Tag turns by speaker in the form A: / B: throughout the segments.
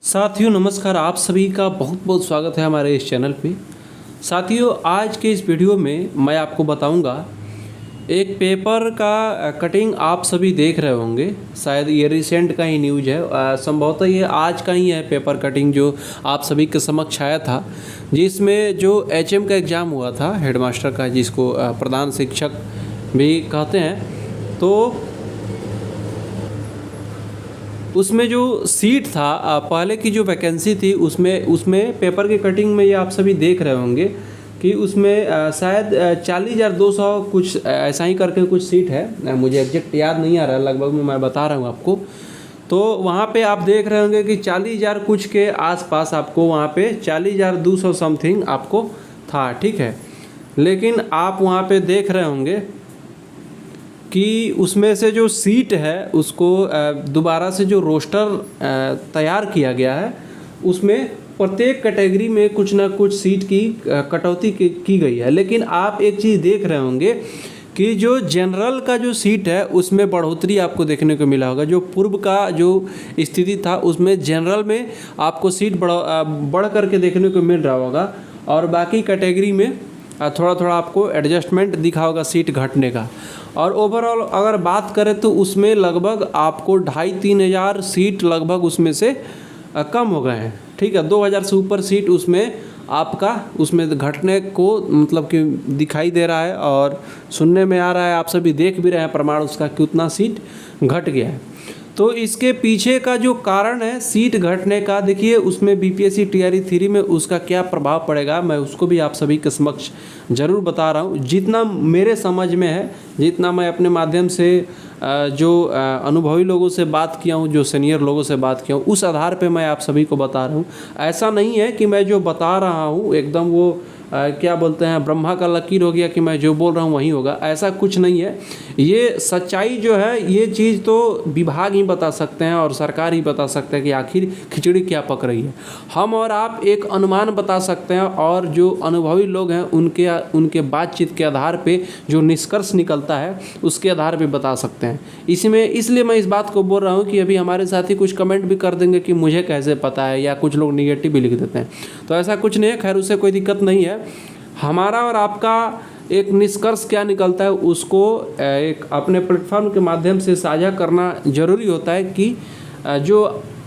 A: साथियों नमस्कार, आप सभी का बहुत बहुत स्वागत है हमारे इस चैनल पे। साथियों आज के इस वीडियो में मैं आपको बताऊंगा एक पेपर का कटिंग आप सभी देख रहे होंगे। शायद ये रिसेंट का ही न्यूज़ है, संभवतः ये आज का ही है पेपर कटिंग जो आप सभी के समक्ष आया था, जिसमें जो एचएम का एग्ज़ाम हुआ था हेडमास्टर का, जिसको प्रधान शिक्षक भी कहते हैं। तो उसमें जो सीट था, पहले की जो वैकेंसी थी उसमें पेपर की कटिंग में ये आप सभी देख रहे होंगे कि उसमें शायद 40,200 कुछ ऐसा ही करके कुछ सीट है। मुझे एग्जैक्ट याद नहीं आ रहा, लगभग मैं बता रहा हूँ आपको। तो वहाँ पे आप देख रहे होंगे कि 40,000 कुछ के आसपास आपको वहाँ पे 40,200 समथिंग आपको था, ठीक है। लेकिन आप वहाँ पे देख रहे होंगे कि उसमें से जो सीट है उसको दोबारा से जो रोस्टर तैयार किया गया है उसमें प्रत्येक कैटेगरी में कुछ ना कुछ सीट की कटौती की गई है। लेकिन आप एक चीज़ देख रहे होंगे कि जो जनरल का जो सीट है उसमें बढ़ोतरी आपको देखने को मिला होगा। जो पूर्व का जो स्थिति था उसमें जनरल में आपको सीट बढ़ करके देखने को मिल रहा होगा, और बाकी कैटेगरी में थोड़ा थोड़ा आपको एडजस्टमेंट दिखा होगा सीट घटने का। और ओवरऑल अगर बात करें तो उसमें लगभग आपको 2,500-3 हज़ार सीट लगभग उसमें से कम हो गए हैं, ठीक है। 2,000 से ऊपर सीट उसमें आपका उसमें घटने को मतलब कि दिखाई दे रहा है, और सुनने में आ रहा है, आप सभी देख भी रहे हैं प्रमाण उसका कि उतना सीट घट गया है। तो इसके पीछे का जो कारण है सीट घटने का, देखिए उसमें बीपीएससी टीआरई 3 में उसका क्या प्रभाव पड़ेगा मैं उसको भी आप सभी के समक्ष ज़रूर बता रहा हूँ। जितना मेरे समझ में है, जितना मैं अपने माध्यम से जो अनुभवी लोगों से बात किया हूँ, जो सीनियर लोगों से बात किया हूँ, उस आधार पे मैं आप सभी को बता रहा हूँ। ऐसा नहीं है कि मैं जो बता रहा हूँ एकदम वो क्या बोलते हैं ब्रह्मा का लकीर हो गया कि मैं जो बोल रहा हूँ वही होगा, ऐसा कुछ नहीं है। ये सच्चाई जो है ये चीज़ तो विभाग ही बता सकते हैं और सरकार ही बता सकते हैं कि आखिर खिचड़ी क्या पक रही है। हम और आप एक अनुमान बता सकते हैं, और जो अनुभवी लोग हैं उनके बातचीत के आधार पे जो निष्कर्ष निकलता है उसके आधार पे बता सकते हैं। इसलिए मैं इस बात को बोल रहा हूँ कि अभी हमारे साथी कुछ कमेंट भी कर देंगे कि मुझे कैसे पता है, या कुछ लोग निगेटिव भी लिख देते हैं। तो ऐसा कुछ नहीं है, खैर उससे कोई दिक्कत नहीं है। हमारा और आपका एक निष्कर्ष क्या निकलता है उसको एक अपने प्लेटफॉर्म के माध्यम से साझा करना ज़रूरी होता है कि जो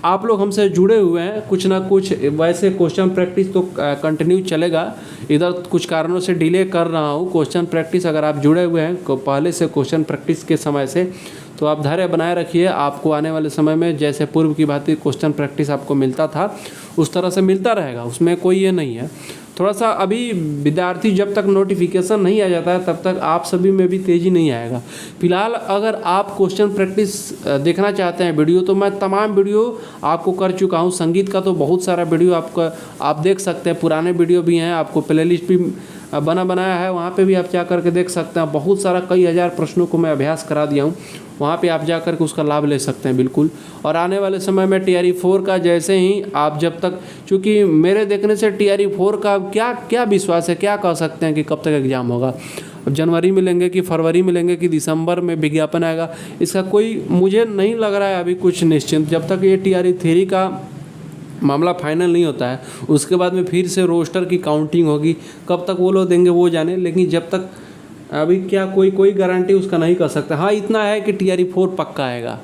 A: आप लोग हमसे जुड़े हुए हैं कुछ ना कुछ वैसे क्वेश्चन प्रैक्टिस तो कंटिन्यू चलेगा। इधर कुछ कारणों से डिले कर रहा हूँ क्वेश्चन प्रैक्टिस। अगर आप जुड़े हुए हैं पहले से क्वेश्चन प्रैक्टिस के समय से, तो आप धैर्य बनाए रखिए। आपको आने वाले समय में जैसे पूर्व की भांति क्वेश्चन प्रैक्टिस आपको मिलता था उस तरह से मिलता रहेगा, उसमें कोई ये नहीं है। थोड़ा सा अभी विद्यार्थी जब तक नोटिफिकेशन नहीं आ जाता है तब तक आप सभी में भी तेज़ी नहीं आएगा। फिलहाल अगर आप क्वेश्चन प्रैक्टिस देखना चाहते हैं वीडियो, तो मैं तमाम वीडियो आपको कर चुका हूं। संगीत का तो बहुत सारा वीडियो आप देख सकते हैं, पुराने वीडियो भी हैं, आपको प्लेलिस्ट भी बनाया है, वहाँ पे भी आप जा करके देख सकते हैं। बहुत सारा कई हज़ार प्रश्नों को मैं अभ्यास करा दिया हूँ, वहाँ पे आप जा करके उसका लाभ ले सकते हैं बिल्कुल। और आने वाले समय में टीआरई 4 का जैसे ही आप जब तक, चूँकि मेरे देखने से टीआरई 4 का क्या विश्वास है, क्या कह सकते हैं कि कब तक एग्ज़ाम होगा। अब जनवरी में लेंगे कि फरवरी में लेंगे कि दिसंबर में विज्ञापन आएगा, इसका कोई मुझे नहीं लग रहा है अभी कुछ निश्चिंत। जब तक ये टीआरई 3 का मामला फाइनल नहीं होता है उसके बाद में फिर से रोस्टर की काउंटिंग होगी, कब तक वो लोग देंगे वो जाने। लेकिन जब तक अभी क्या कोई गारंटी उसका नहीं कर सकता। हाँ इतना है कि टीआरई 4 पक्का आएगा।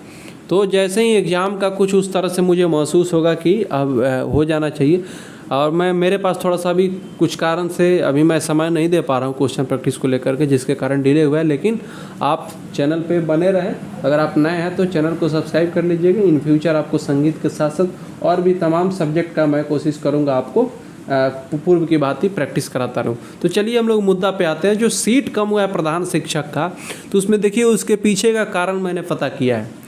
A: तो जैसे ही एग्ज़ाम का कुछ उस तरह से मुझे महसूस होगा कि अब हो जाना चाहिए, और मेरे पास थोड़ा सा भी कुछ कारण से अभी मैं समय नहीं दे पा रहा हूँ क्वेश्चन प्रैक्टिस को लेकर के, जिसके कारण डिले हुआ है। लेकिन आप चैनल पे बने रहें। अगर आप नए हैं तो चैनल को सब्सक्राइब कर लीजिएगा। इन फ्यूचर आपको संगीत के साथ साथ और भी तमाम सब्जेक्ट का मैं कोशिश करूँगा आपको पूर्व की भांति प्रैक्टिस कराता रहूँ। तो चलिए हम लोग मुद्दा पे आते हैं। जो सीट कम हुआ है प्रधान शिक्षक का, तो उसमें देखिए उसके पीछे का कारण मैंने पता किया है।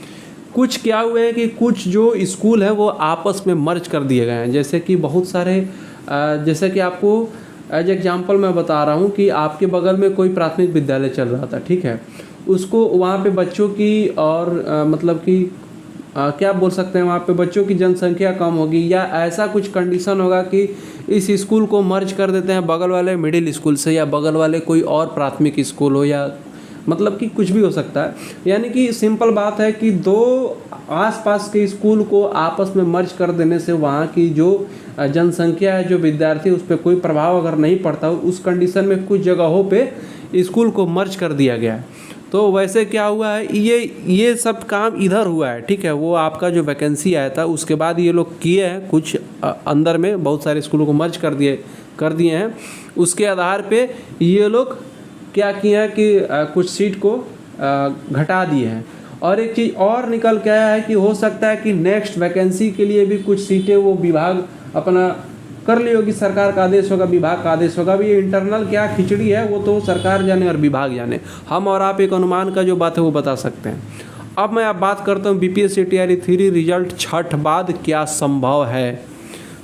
A: कुछ क्या हुआ है कि कुछ जो स्कूल है वो आपस में मर्ज कर दिए गए हैं। जैसे कि बहुत सारे जैसे कि आपको एज एग्जांपल मैं बता रहा हूँ कि आपके बगल में कोई प्राथमिक विद्यालय चल रहा था, ठीक है। उसको वहाँ पे बच्चों की और मतलब कि क्या बोल सकते हैं, वहाँ पे बच्चों की जनसंख्या कम होगी, या ऐसा कुछ कंडीशन होगा कि इस स्कूल को मर्ज कर देते हैं बगल वाले मिडिल स्कूल से, या बगल वाले कोई और प्राथमिक स्कूल हो, या मतलब कि कुछ भी हो सकता है। यानी कि सिंपल बात है कि दो आसपास के स्कूल को आपस में मर्ज कर देने से वहाँ की जो जनसंख्या है, जो विद्यार्थी, उस पर कोई प्रभाव अगर नहीं पड़ता, उस कंडीशन में कुछ जगहों पे स्कूल को मर्ज कर दिया गया है। तो वैसे क्या हुआ है, ये सब काम इधर हुआ है, ठीक है। वो आपका जो वैकेंसी आया था उसके बाद ये लोग किए हैं कुछ अंदर में बहुत सारे स्कूलों को मर्ज कर दिए हैं। उसके आधार पे ये लोग क्या किए हैं कि कुछ सीट को घटा दिए हैं। और एक चीज़ और निकल के आया है कि हो सकता है कि नेक्स्ट वैकेंसी के लिए भी कुछ सीटें वो विभाग अपना कर ली होगी, सरकार का आदेश होगा, विभाग का आदेश होगा। अभी ये इंटरनल क्या खिचड़ी है वो तो सरकार जाने और विभाग जाने, हम और आप एक अनुमान का जो बात है वो बता सकते हैं। अब मैं बात करता हूँ BPSC TRE 3 रिजल्ट छठ बाद क्या संभव है।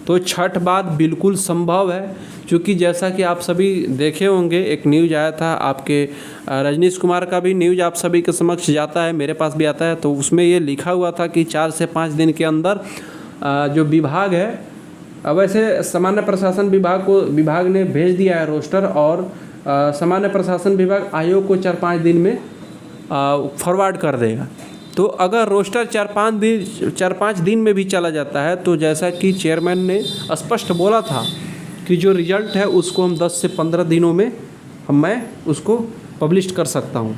A: तो छठ बाद बिल्कुल संभव है, क्योंकि जैसा कि आप सभी देखे होंगे, एक न्यूज़ आया था आपके रजनीश कुमार का भी न्यूज़ आप सभी के समक्ष जाता है, मेरे पास भी आता है। तो उसमें ये लिखा हुआ था कि 4 से 5 दिन के अंदर जो विभाग है, वैसे सामान्य प्रशासन विभाग ने भेज दिया है रोस्टर, और सामान्य प्रशासन विभाग आयोग को 4-5 दिन में फॉरवर्ड कर देगा। तो अगर रोस्टर 4-5 दिन में भी चला जाता है, तो जैसा कि चेयरमैन ने स्पष्ट बोला था कि जो रिजल्ट है उसको हम 10 से 15 दिनों में मैं उसको पब्लिश कर सकता हूँ।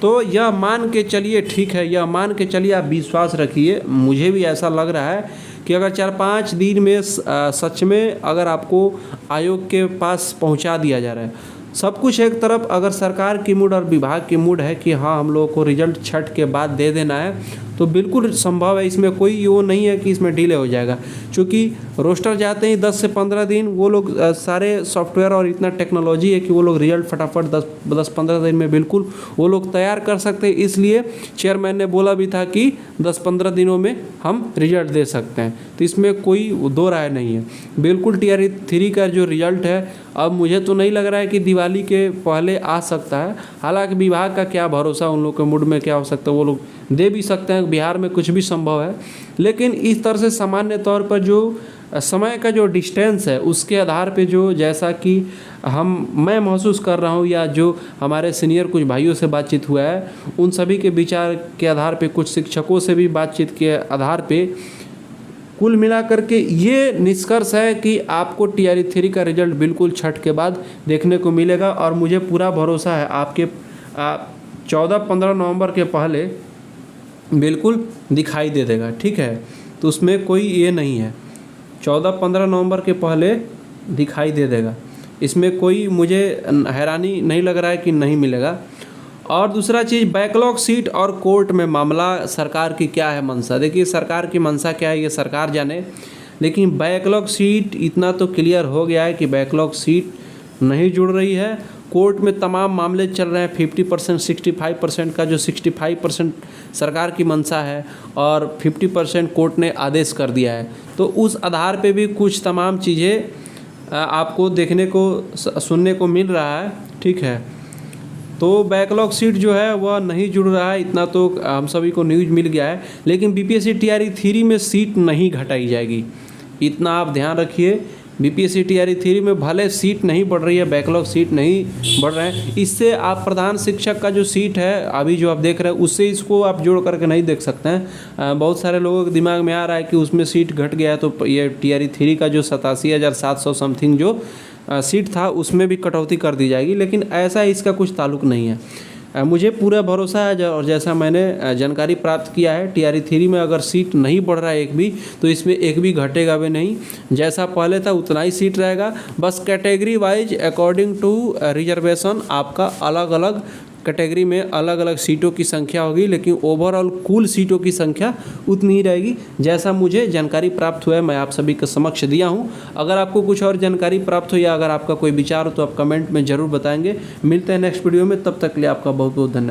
A: तो यह मान के चलिए, ठीक है, यह मान के चलिए, आप विश्वास रखिए। मुझे भी ऐसा लग रहा है कि अगर 4-5 दिन में सच में अगर आपको आयोग के पास पहुंचा दिया जा रहा है सब कुछ एक तरफ, अगर सरकार की मूड और विभाग की मूड है कि हाँ हम लोगों को रिजल्ट छठ के बाद दे देना है, तो बिल्कुल संभव है। इसमें कोई वो नहीं है कि इसमें डिले हो जाएगा, क्योंकि रोस्टर जाते ही 10 से 15 दिन वो लोग सारे सॉफ्टवेयर और इतना टेक्नोलॉजी है कि वो लोग रिजल्ट फटाफट 10-15 दिन में बिल्कुल वो लोग तैयार कर सकते हैं। इसलिए चेयरमैन ने बोला भी था कि 10-15 दिनों में हम रिजल्ट दे सकते हैं। तो इसमें कोई दो राय नहीं है, बिल्कुल TRE 3 का जो रिजल्ट है, अब मुझे तो नहीं लग रहा है कि दिवाली के पहले आ सकता है। हालांकि विभाग का क्या भरोसा, उन लोग के मूड में क्या हो सकता है, वो लोग दे भी सकते हैं, बिहार में कुछ भी संभव है। लेकिन इस तरह से सामान्य तौर पर जो समय का जो डिस्टेंस है उसके आधार पे जो, जैसा कि मैं महसूस कर रहा हूँ, या जो हमारे सीनियर कुछ भाइयों से बातचीत हुआ है, उन सभी के विचार के आधार पे, कुछ शिक्षकों से भी बातचीत के आधार पे, कुल मिलाकर के ये निष्कर्ष है कि आपको TRE 3 का रिजल्ट बिल्कुल छठ के बाद देखने को मिलेगा। और मुझे पूरा भरोसा है आपके 14-15 नवंबर के पहले बिल्कुल दिखाई दे देगा, ठीक है। तो उसमें कोई ये नहीं है, 14-15 नवंबर के पहले दिखाई दे देगा, इसमें कोई मुझे हैरानी नहीं लग रहा है कि नहीं मिलेगा। और दूसरा चीज़, बैकलॉग सीट और कोर्ट में मामला, सरकार की क्या है मंशा। देखिए सरकार की मंशा क्या है ये सरकार जाने, लेकिन बैकलॉग सीट इतना तो क्लियर हो गया है कि बैकलॉग सीट नहीं जुड़ रही है। कोर्ट में तमाम मामले चल रहे हैं, 50%, 65% का जो 65% सरकार की मंशा है और 50% कोर्ट ने आदेश कर दिया है। तो उस आधार पे भी कुछ तमाम चीज़ें आपको देखने को सुनने को मिल रहा है, ठीक है। तो बैकलॉग सीट जो है वह नहीं जुड़ रहा है, इतना तो हम सभी को न्यूज़ मिल गया है। लेकिन BPSC TRE 3 में सीट नहीं घटाई जाएगी, इतना आप ध्यान रखिए। BPSC TRE 3 में भले सीट नहीं बढ़ रही है, बैकलॉग सीट नहीं बढ़ रहे हैं, इससे आप प्रधान शिक्षक का जो सीट है अभी जो आप देख रहे हैं उससे इसको आप जोड़ करके नहीं देख सकते हैं। बहुत सारे लोगों के दिमाग में आ रहा है कि उसमें सीट घट गया है, तो ये TRE 3 का जो 87,700 समथिंग जो सीट था उसमें भी कटौती कर दी जाएगी। लेकिन ऐसा इसका कुछ ताल्लुक नहीं है। मुझे पूरा भरोसा है, और जैसा मैंने जानकारी प्राप्त किया है, TRE 3 में अगर सीट नहीं बढ़ रहा है एक भी, तो इसमें एक भी घटेगा भी नहीं, जैसा पहले था उतना ही सीट रहेगा। बस category wise according to reservation आपका अलग अलग कैटेगरी में अलग अलग सीटों की संख्या होगी, लेकिन ओवरऑल कुल सीटों की संख्या उतनी ही रहेगी। जैसा मुझे जानकारी प्राप्त हुआ है मैं आप सभी के समक्ष दिया हूं। अगर आपको कुछ और जानकारी प्राप्त हो या अगर आपका कोई विचार हो तो आप कमेंट में ज़रूर बताएंगे। मिलते हैं नेक्स्ट वीडियो में, तब तक के लिए आपका बहुत बहुत धन्यवाद।